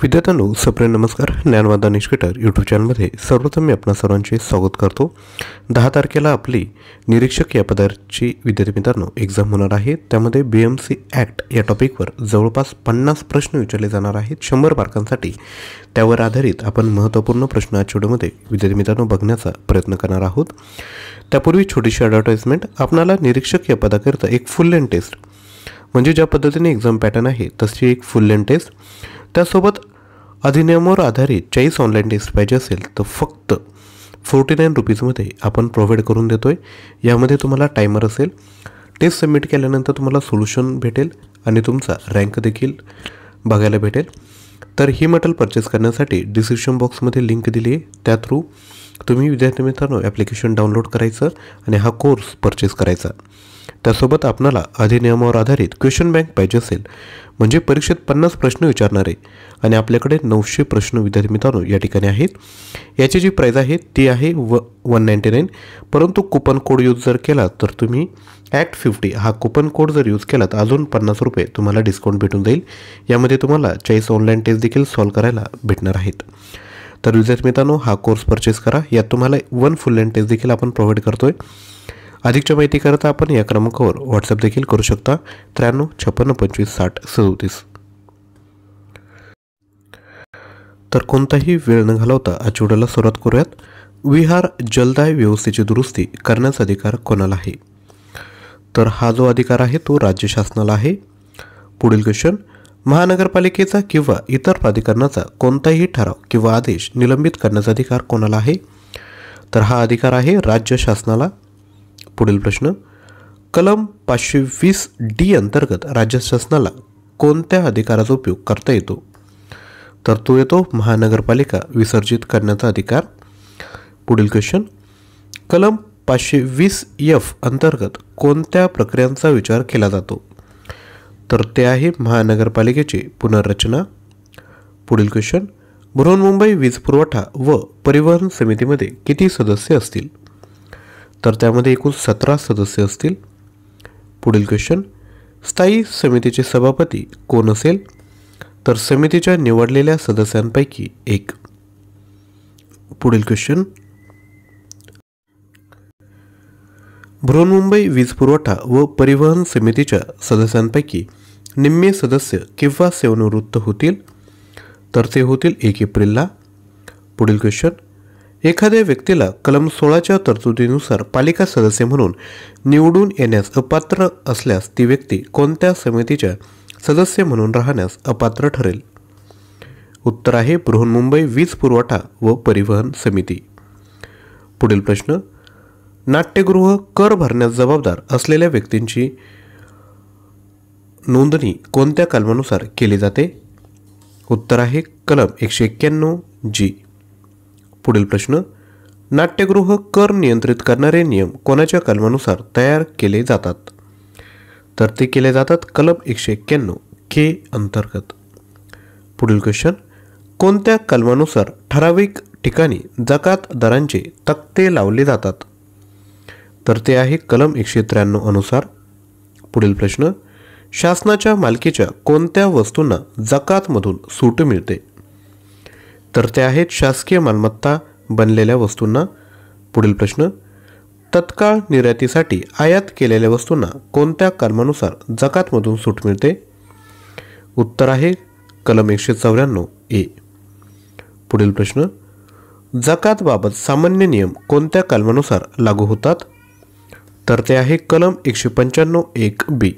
विद्यार्थ्यांनो सप्रेम नमस्कार. ज्ञानवादा निष्कटर यूट्यूब चॅनलमध्ये सर्वप्रथम मी आपणा सर्वांचे स्वागत करतो. 10 तारखेला आपली निरीक्षक या पदाची विद्यार्थी मित्रांनो एक्झाम होणार आहे. त्यामध्ये BMC ॲक्ट या टॉपिकवर जवळपास 50 प्रश्न विचारले जाणार आहेत 100 मार्कांसाठी. त्यावर आधारित आपण महत्त्वपूर्ण प्रश्न आजच्या व्हिडिओमध्ये विद्यार्थी मित्रांनो बघण्याचा प्रयत्न करणार आहोत. त्यापूर्वी छोटीशी ॲडव्हर्टाइजमेंट. आपणाला निरीक्षक या पदाकरिता एक फुल लेंथ टेस्ट म्हणजे ज्या पद्धतीने एक्झाम पॅटर्न आहे तशी एक फुल लेंथ टेस्ट, त्यासोबत अधिनियमावर आधारित 40 ऑनलाईन टेस्ट पाहिजे असेल तर फक्त 49 रुपीजमध्ये आपण प्रोव्हाइड करून देतो आहे. यामध्ये तुम्हाला टायमर असेल, टेस्ट सबमिट केल्यानंतर तुम्हाला सोल्युशन भेटेल आणि तुमचा रँक देखील बघायला भेटेल. तर ही मटेरियल परचेस करण्यासाठी डिस्क्रिप्शन बॉक्समध्ये लिंक दिली आहे, त्या थ्रू तुम्ही विद्यार्थी मित्रांनो ॲप्लिकेशन डाउनलोड करायचं आणि हा कोर्स परचेस करायचा. त्यासोबत आपणाला अधिनियमावर आधारित क्वेश्चन बँक पाहिजे असेल म्हणजे परीक्षेत 50 प्रश्न विचारणारे आणि आपल्याकडे 900 प्रश्न विद्यार्थी मित्रांनो या ठिकाणी आहेत. याची जी प्राईज आहे ती आहे 199. परंतु कुपन कोड यूज जर केला तर तुम्ही ॲक्ट 50 हा कुपन कोड जर यूज केला तर अजून 50 रुपये तुम्हाला डिस्काउंट भेटून जाईल. यामध्ये तुम्हाला 40 ऑनलाईन टेस्ट देखील सॉल्व करायला भेटणार आहेत. तर विद्यार्थी मित्रांनो हा कोर्स परचेस करा. यात तुम्हाला 1 फुल लेंथ टेस्ट देखील आपण प्रोव्हाइड करतोय. अधिकच्या माहिती करता आपण या क्रमांकावर व्हॉट्सअप देखील करू शकता 93 56 25 60 37. तर कोणताही वेळ न घालवता आजच्या व्हिडिओला सुरुवात करूयात. विहार जलदाय व्यवस्थेची दुरुस्ती करण्याचा अधिकार कोणाला आहे? तर हा जो अधिकार आहे तो राज्य शासनाला आहे. पुढील क्वेश्चन. महानगरपालिकेचा किंवा इतर प्राधिकरणाचा कोणताही ठराव किंवा आदेश निलंबित करण्याचा अधिकार कोणाला आहे? तर हा अधिकार आहे राज्य शासनाला. पुढील प्रश्न. कलम 520D अंतर्गत राज्य शासनाला कोणत्या अधिकाराचा उपयोग करता येतो? तर तो येतो महानगरपालिका विसर्जित करण्याचा अधिकार. पुढील क्वेश्चन. कलम 520F अंतर्गत कोणत्या प्रक्रियांचा विचार केला जातो? तर ते आहे महानगरपालिकेची पुनर्रचना. पुढील क्वेश्चन. बृहन्मुंबई वीज पुरवठा व परिवहन समितीमध्ये किती सदस्य असतील? तर त्यामध्ये एकूण 17 सदस्य असतील. पुढील क्वेश्चन. स्थायी समितीचे सभापती कोण असेल? तर समितीच्या निवडलेल्या सदस्यांपैकी एक. पुढील क्वेश्चन. बृहन्मुंबई वीज पुरवठा व परिवहन समितीच्या सदस्यांपैकी निम्मे सदस्य किंवा सेवानिवृत्त होतील? तर ते होतील 1 एप्रिलला. पुढील क्वेश्चन. एखाद्या व्यक्तीला कलम 16च्या तरतुदीनुसार पालिका सदस्य म्हणून निवडून येण्यास अपात्र असल्यास ती व्यक्ती कोणत्या समितीच्या सदस्य म्हणून राहण्यास अपात्र ठरेल? उत्तर आहे बृहन्मुंबई वीज पुरवठा व परिवहन समिती. पुढील प्रश्न. नाट्यगृह कर भरण्यास जबाबदार असलेल्या व्यक्तींची नोंदणी कोणत्या कलमानुसार केली जाते? उत्तर आहे कलम 191G. पुढील प्रश्न. नाट्यगृह कर नियंत्रित करणारे नियम कोणाच्या कलमानुसार तयार केले जातात? तर ते केले जातात कलम 191K अंतर्गत. पुढील क्वेश्चन. कोणत्या कलमानुसार ठराविक ठिकाणी जकात दरांचे तक्ते लावले जातात? तर ते आहे कलम 193 अनुसार. पुढील प्रश्न. शासनाच्या मालकीच्या कोणत्या वस्तूंना जकातमधून सूट मिळते? तर ते आहेत शासकीय मालमत्ता बनलेल्या वस्तूंना. पुढील प्रश्न. तत्काळ निर्यातीसाठी आयात केलेल्या वस्तूंना कोणत्या कलमानुसार जकातमधून सूट मिळते? उत्तर आहे कलम 194A. पुढील प्रश्न. जकातबाबत सामान्य नियम कोणत्या कलमानुसार लागू होतात? तर ते आहे कलम 195(1)B.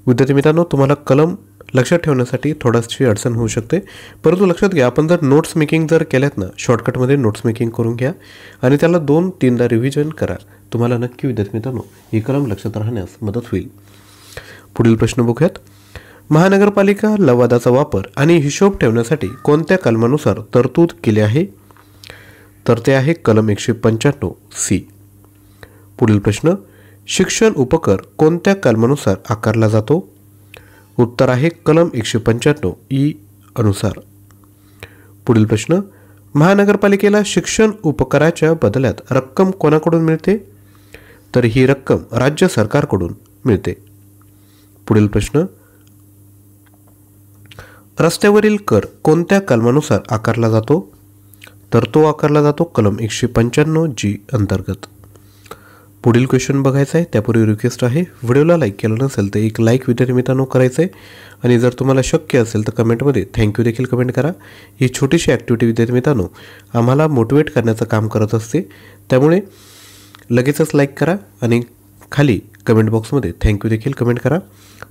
विद्यार्थी मित्रांनो तुम्हाला कलम लक्षात ठेवण्यासाठी थोडीशी अडचण होऊ शकते, परंतु लक्षात घ्या आपण जर नोट्स मेकिंग जर केल्यात ना शॉर्टकटमध्ये नोट्स मेकिंग करून घ्या आणि त्याला 2-3दा रिव्हिजन करा. तुम्हाला नक्की विद्यार्थी मित्रांनो ही कलम लक्षात राहण्यास मदत होईल. पुढील प्रश्न बघूयात. महानगरपालिका लवादाचा वापर आणि हिशोब ठेवण्यासाठी कोणत्या कलमानुसार तरतूद केली आहे? तर ते आहे कलम 195C. पुढील प्रश्न. शिक्षण उपकर कोणत्या कलमानुसार आकारला जातो? उत्तर आहे कलम 195E अनुसार. पुढील प्रश्न. महानगरपालिकेला शिक्षण उपकराच्या बदल्यात रक्कम कोणाकडून मिळते? तर ही रक्कम राज्य सरकारकडून मिळते. पुढील प्रश्न. रस्त्यावरील कर कोणत्या कलमानुसार आकारला जातो? तर तो आकारला जातो कलम 195G अंतर्गत. पुढील क्वेश्चन बघायचा आहे त्यापूर्वी रिक्वेस्ट आहे, व्हिडिओला लाईक केलं नसेल तर एक लाईक विद्यार्थी मित्रांनो करायचं आहे आणि जर तुम्हाला शक्य असेल तर कमेंटमध्ये थँक्यू देखील कमेंट करा. ही छोटीशी ॲक्टिव्हिटी विद्यार्थी मित्रांनो आम्हाला मोटिवेट करण्याचं काम करत असते, त्यामुळे लगेचच लाईक करा आणि खाली कमेंट बॉक्समध्ये थँक्यू देखील कमेंट करा.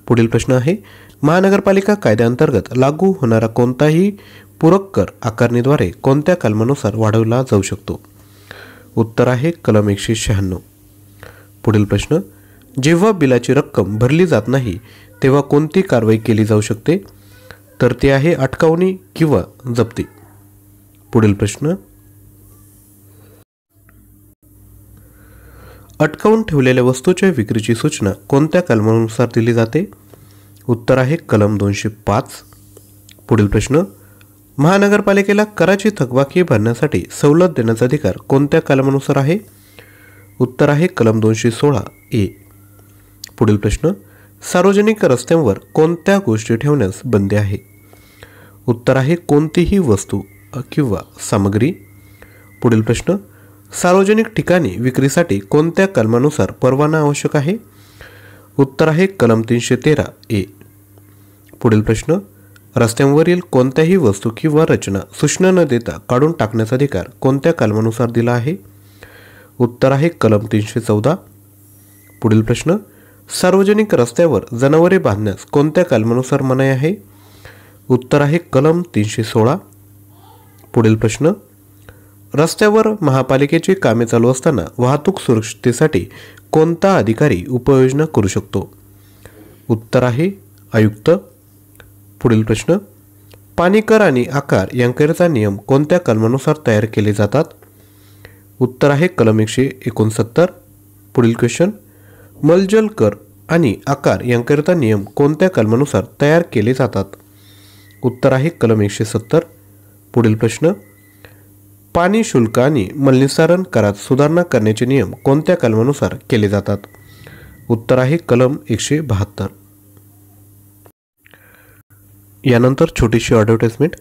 पुढील प्रश्न आहे, महानगरपालिका कायद्याअंतर्गत लागू होणारा कोणताही पूरक कर आकारणीद्वारे कोणत्या कलमानुसार वाढवला जाऊ शकतो? उत्तर आहे कलम 196. पुढील प्रश्न, जेव्हा बिलाची रक्कम भरली जात नाही तेव्हा कोणती कारवाई केली जाऊ शकते? तर ती आहे अटकावणी किंवा जप्ती. पुढील प्रश्न, अटकावून ठेवलेल्या वस्तूच्या विक्रीची सूचना कोणत्या कलमानुसार दिली जाते? उत्तर आहे कलम 205. पुढील प्रश्न, महानगरपालिकेला कराची थकबाकी भरण्यासाठी सवलत देण्याचा अधिकार कोणत्या कलमानुसार आहे? उत्तर आहे कलम 216A. पुढील प्रश्न, सार्वजनिक रस्त्यांवर कोणत्या गोष्टी ठेवण्यास बंदी आहे? उत्तर आहे कोणतीही वस्तू किंवा सामग्री. पुढील प्रश्न, सार्वजनिक ठिकाणी विक्रीसाठी कोणत्या कलमानुसार परवाना आवश्यक आहे? उत्तर आहे कलम 313A. पुढील प्रश्न, रस्त्यांवरील कोणत्याही वस्तू किंवा रचना सूचना न देता काढून टाकण्याचा अधिकार कोणत्या कलमानुसार दिला आहे? उत्तर आहे कलम 314. पुढील प्रश्न, सार्वजनिक रस्त्यावर जनावरे बांधण्यास कोणत्या कलमानुसार मनाई आहे? उत्तर आहे कलम 316. पुढील प्रश्न, रस्त्यावर महापालिकेची कामे चालू असताना वाहतूक सुरक्षिततेसाठी कोणता अधिकारी उपाययोजना करू शकतो? उत्तर आहे आयुक्त. पुढील प्रश्न, पाणी कर आणि आकार यांकरिता नियम कोणत्या कलमानुसार तयार केले जातात? उत्तर आहे कलम 169. पुढील क्वेश्चन, मलजल कर आणि आकार यांकरिता नियम कोणत्या कलमानुसार तयार केले जातात? उत्तर आहे कलम 170. पुढील प्रश्न, पाणी शुल्क आणि मलनिस्सारण करात सुधारणा करण्याचे नियम कोणत्या कलमानुसार केले जातात? उत्तर आहे कलम 172. यानंतर छोटीशी ॲडव्हर्टाइजमेंट.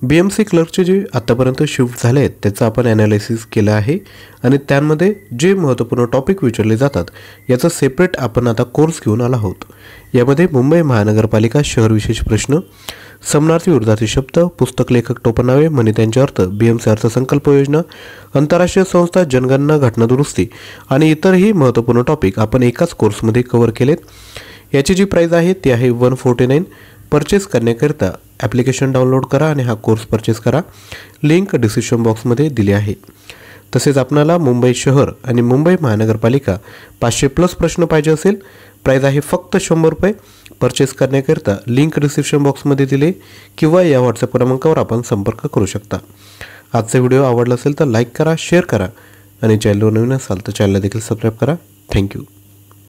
BMC क्लर्कचे जे आतापर्यंत शिफ्ट झाले आहेत त्याचं आपण ॲनालिसिस केलं आहे आणि त्यामध्ये जे महत्त्वपूर्ण टॉपिक विचारले जातात याचा सेपरेट आपण आता कोर्स घेऊन आला आहोत. यामध्ये मुंबई महानगरपालिका शहर विशेष प्रश्न, समानार्थी विरुद्धार्थी शब्द, पुस्तक लेखक टोपणनावे, म्हणी त्यांचे अर्थ, BMC अर्थसंकल्प योजना, आंतरराष्ट्रीय संस्था, जनगणना, घटना दुरुस्ती आणि इतरही महत्त्वपूर्ण टॉपिक आपण एकाच कोर्समध्ये कव्हर केलेत. याची जी प्राईज आहे ती आहे 149. परचेस करण्याकरिता ॲप्लिकेशन डाउनलोड करा आणि हा कोर्स परचेस करा. लिंक डिस्क्रिप्शन बॉक्समध्ये दिली आहे. तसेच आपणाला मुंबई शहर आणि मुंबई महानगरपालिका 500+ प्रश्न पाहिजे असेल, प्राईज आहे फक्त 100 रुपये. परचेस करण्याकरिता लिंक डिस्क्रिप्शन बॉक्समध्ये दिले किंवा या व्हॉट्सअप क्रमांकावर आपण संपर्क करू शकता. आजचा व्हिडिओ आवडला असेल तर लाईक करा, शेअर करा आणि चॅनलवर नवीन असाल तर चॅनलला देखील सबस्क्राईब करा. थँक्यू.